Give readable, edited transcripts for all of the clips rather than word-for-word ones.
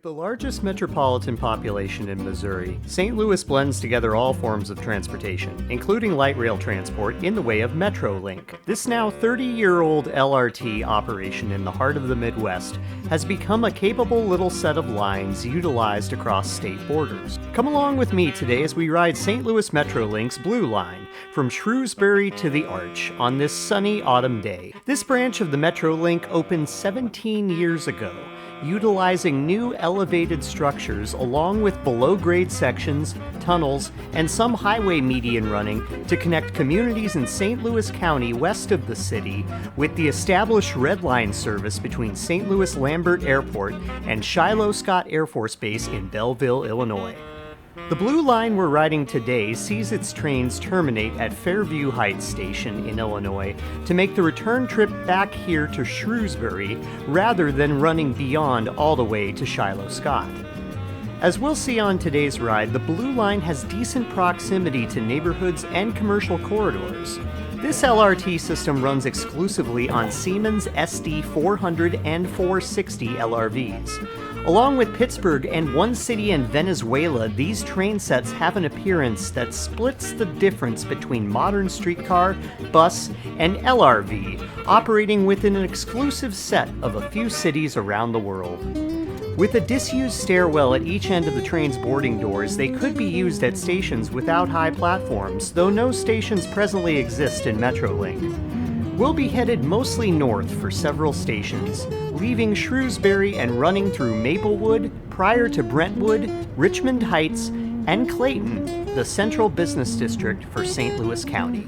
the largest metropolitan population in Missouri, St. Louis blends together all forms of transportation, including light rail transport in the way of Metrolink. This now 30-year-old LRT operation in the heart of the Midwest has become a capable little set of lines utilized across state borders. Come along with me today as we ride St. Louis Metrolink's Blue Line from Shrewsbury to the Arch on this sunny autumn day. This branch of the Metrolink opened 17 years ago, utilizing new elevated structures along with below-grade sections, tunnels, and some highway median running to connect communities in St. Louis County west of the city with the established Red Line service between St. Louis Lambert Airport and Shiloh Scott Air Force Base in Belleville, Illinois. The Blue Line we're riding today sees its trains terminate at Fairview Heights Station in Illinois to make the return trip back here to Shrewsbury rather than running beyond all the way to Shiloh Scott. As we'll see on today's ride, the Blue Line has decent proximity to neighborhoods and commercial corridors. This LRT system runs exclusively on Siemens SD 400 and 460 LRVs. Along with Pittsburgh and one city in Venezuela, these train sets have an appearance that splits the difference between modern streetcar, bus, and LRV, operating within an exclusive set of a few cities around the world. With a disused stairwell at each end of the train's boarding doors, they could be used at stations without high platforms, though no stations presently exist in Metrolink. We'll be headed mostly north for several stations, leaving Shrewsbury and running through Maplewood prior to Brentwood, Richmond Heights, and Clayton, the central business district for St. Louis County.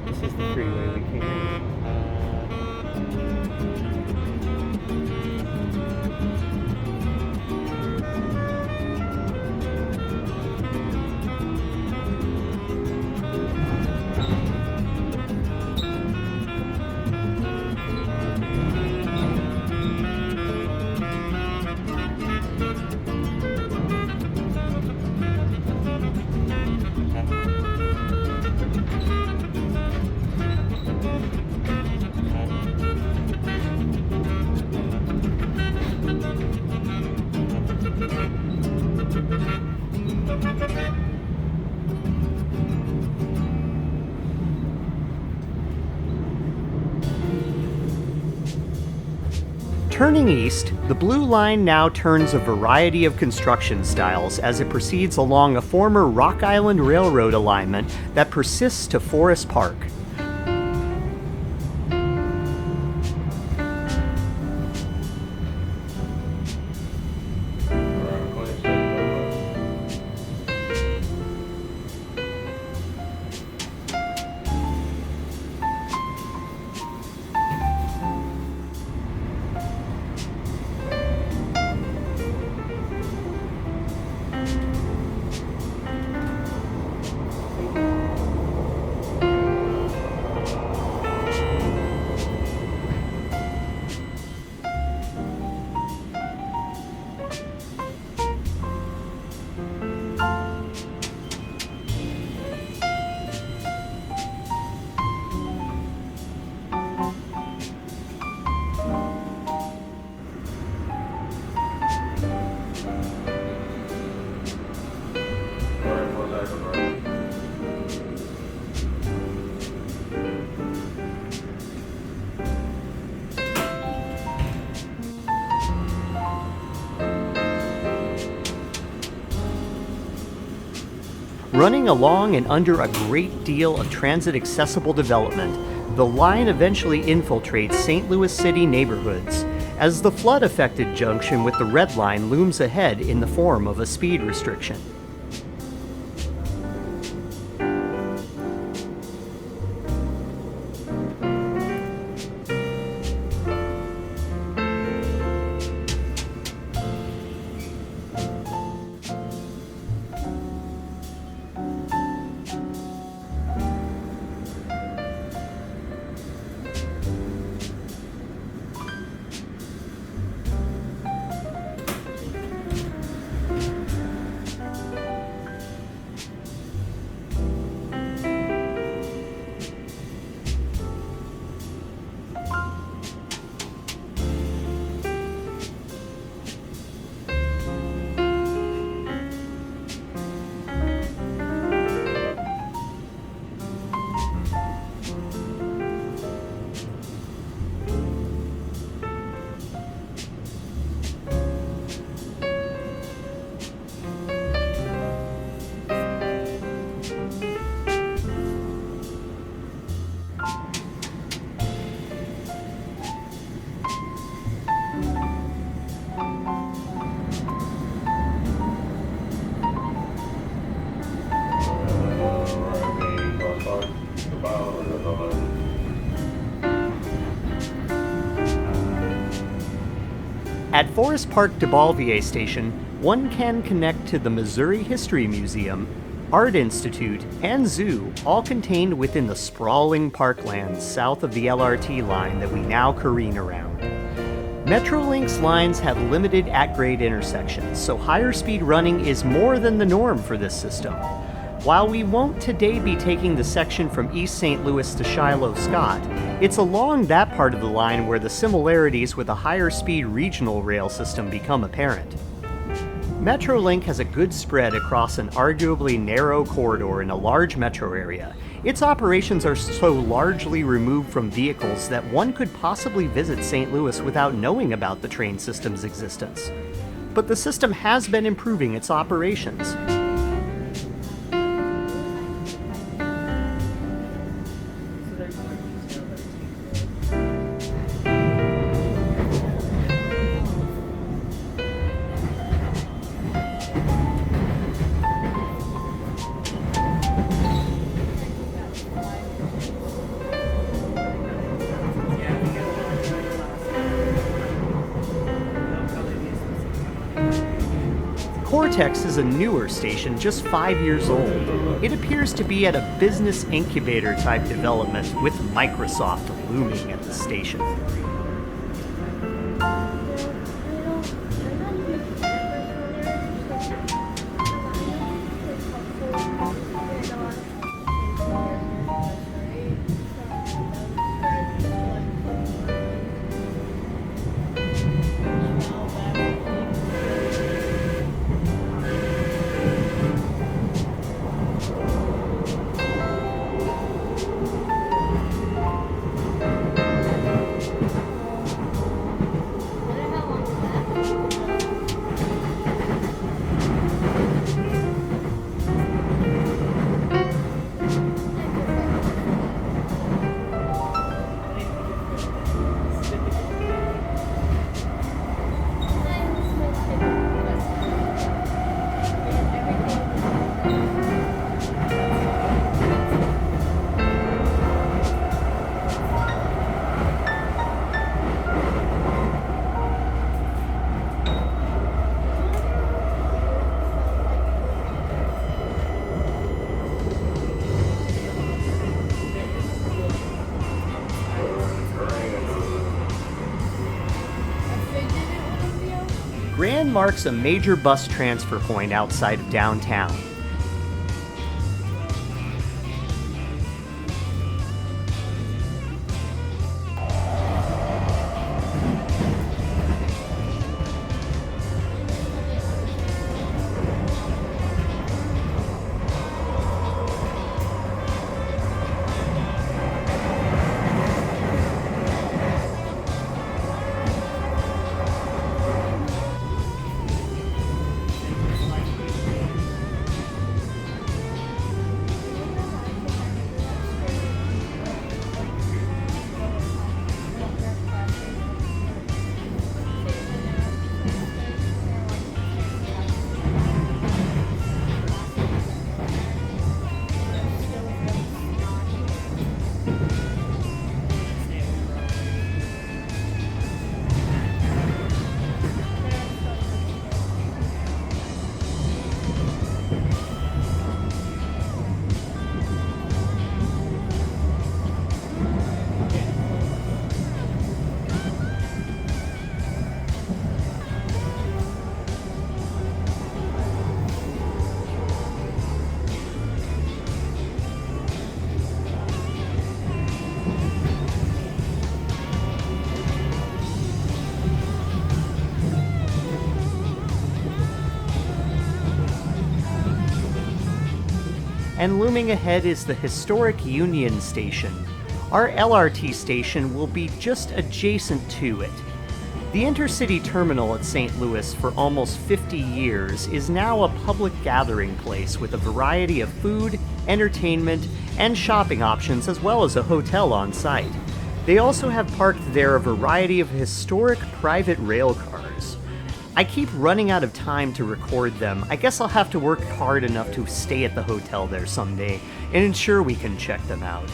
This is the freeway we came in. Turning east, the Blue Line now turns a variety of construction styles as it proceeds along a former Rock Island Railroad alignment that persists to Forest Park. Running along and under a great deal of transit-accessible development, the line eventually infiltrates St. Louis City neighborhoods, as the flood-affected junction with the Red Line looms ahead in the form of a speed restriction. At Forest Park de Balvier Station, one can connect to the Missouri History Museum, Art Institute, and Zoo, all contained within the sprawling parklands south of the LRT line that we now careen around. Metrolink's lines have limited at-grade intersections, so higher speed running is more than the norm for this system. While we won't today be taking the section from East St. Louis to Shiloh-Scott, it's along that part of the line where the similarities with a higher speed regional rail system become apparent. Metrolink has a good spread across an arguably narrow corridor in a large metro area. Its operations are so largely removed from vehicles that one could possibly visit St. Louis without knowing about the train system's existence. But the system has been improving its operations. Cortex is a newer station, just 5 years old. It appears to be at a business incubator type development with Microsoft looming at the station. Grand marks a major bus transfer point outside of downtown. and looming ahead is the historic Union Station. Our LRT station will be just adjacent to it. The intercity terminal at St. Louis for almost 50 years is now a public gathering place with a variety of food, entertainment, and shopping options, as well as a hotel on site. They also have parked there a variety of historic private rail cars. I keep running out of time to record them. I guess I'll have to work hard enough to stay at the hotel there someday and ensure we can check them out.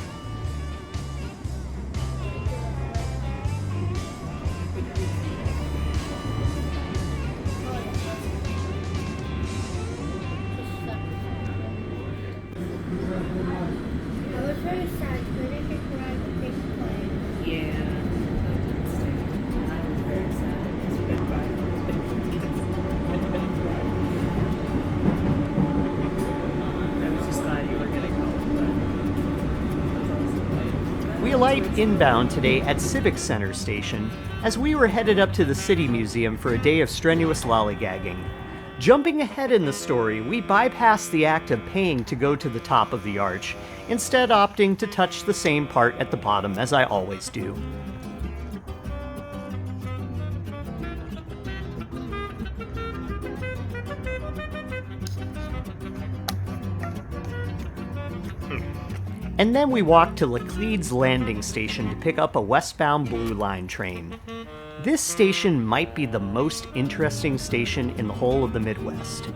We alight inbound today at Civic Center Station as we were headed up to the City Museum for a day of strenuous lollygagging. Jumping ahead in the story, we bypass the act of paying to go to the top of the arch, instead opting to touch the same part at the bottom as I always do. And then we walk to Laclede's Landing Station to pick up a westbound Blue Line train. This station might be the most interesting station in the whole of the Midwest.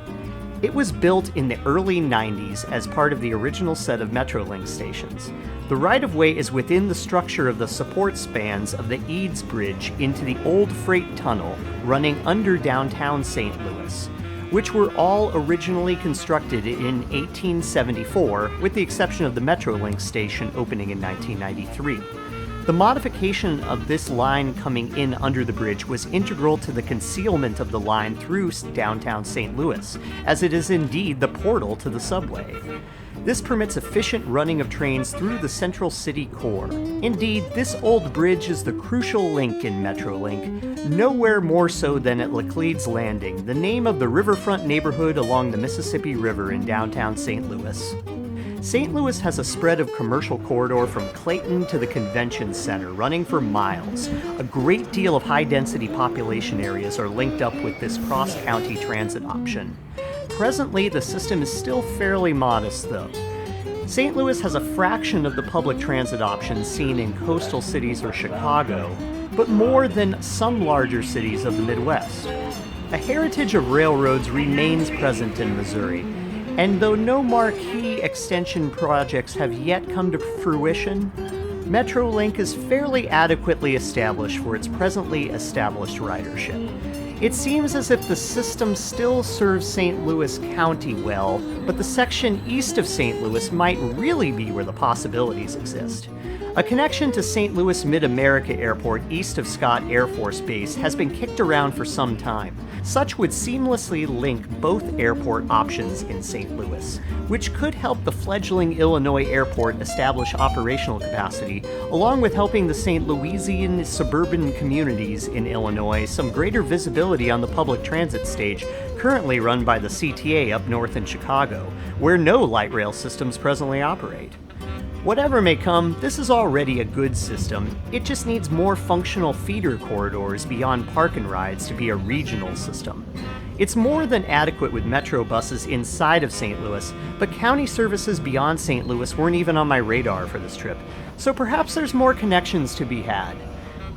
It was built in the early 90s as part of the original set of Metrolink stations. The right-of-way is within the structure of the support spans of the Eads Bridge into the old freight tunnel running under downtown St. Louis, which were all originally constructed in 1874, with the exception of the Metrolink station opening in 1993. The modification of this line coming in under the bridge was integral to the concealment of the line through downtown St. Louis, as it is indeed the portal to the subway. This permits efficient running of trains through the central city core. Indeed, this old bridge is the crucial link in Metrolink, nowhere more so than at Laclede's Landing, the name of the riverfront neighborhood along the Mississippi River in downtown St. Louis. St. Louis has a spread of commercial corridor from Clayton to the Convention Center, running for miles. A great deal of high-density population areas are linked up with this cross-county transit option. Presently, the system is still fairly modest, though. St. Louis has a fraction of the public transit options seen in coastal cities or Chicago, but more than some larger cities of the Midwest. A heritage of railroads remains present in Missouri, and though no marquee extension projects have yet come to fruition, Metrolink is fairly adequately established for its presently established ridership. It seems as if the system still serves St. Louis County well, but the section east of St. Louis might really be where the possibilities exist. A connection to St. Louis Mid-America Airport east of Scott Air Force Base has been kicked around for some time. Such would seamlessly link both airport options in St. Louis, which could help the fledgling Illinois airport establish operational capacity, along with helping the St. Louisian suburban communities in Illinois some greater visibility on the public transit stage currently run by the CTA up north in Chicago, where no light rail systems presently operate. Whatever may come, this is already a good system. It just needs more functional feeder corridors beyond park and rides to be a regional system. It's more than adequate with Metro buses inside of St. Louis, but county services beyond St. Louis weren't even on my radar for this trip, so perhaps there's more connections to be had.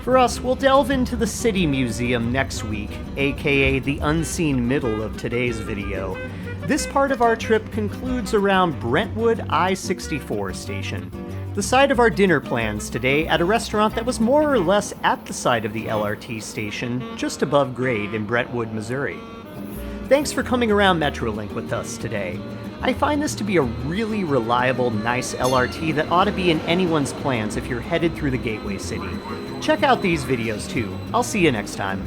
For us, we'll delve into the City Museum next week, aka the unseen middle of today's video. This part of our trip concludes around Brentwood I-64 station, the site of our dinner plans today at a restaurant that was more or less at the site of the LRT station, just above grade in Brentwood, Missouri. Thanks for coming around Metrolink with us today. I find this to be a really reliable, nice LRT that ought to be in anyone's plans if you're headed through the Gateway City. Check out these videos too. I'll see you next time.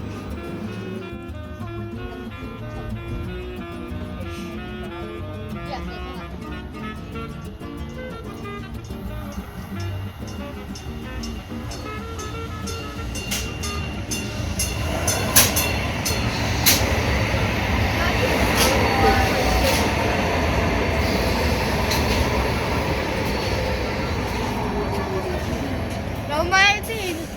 see.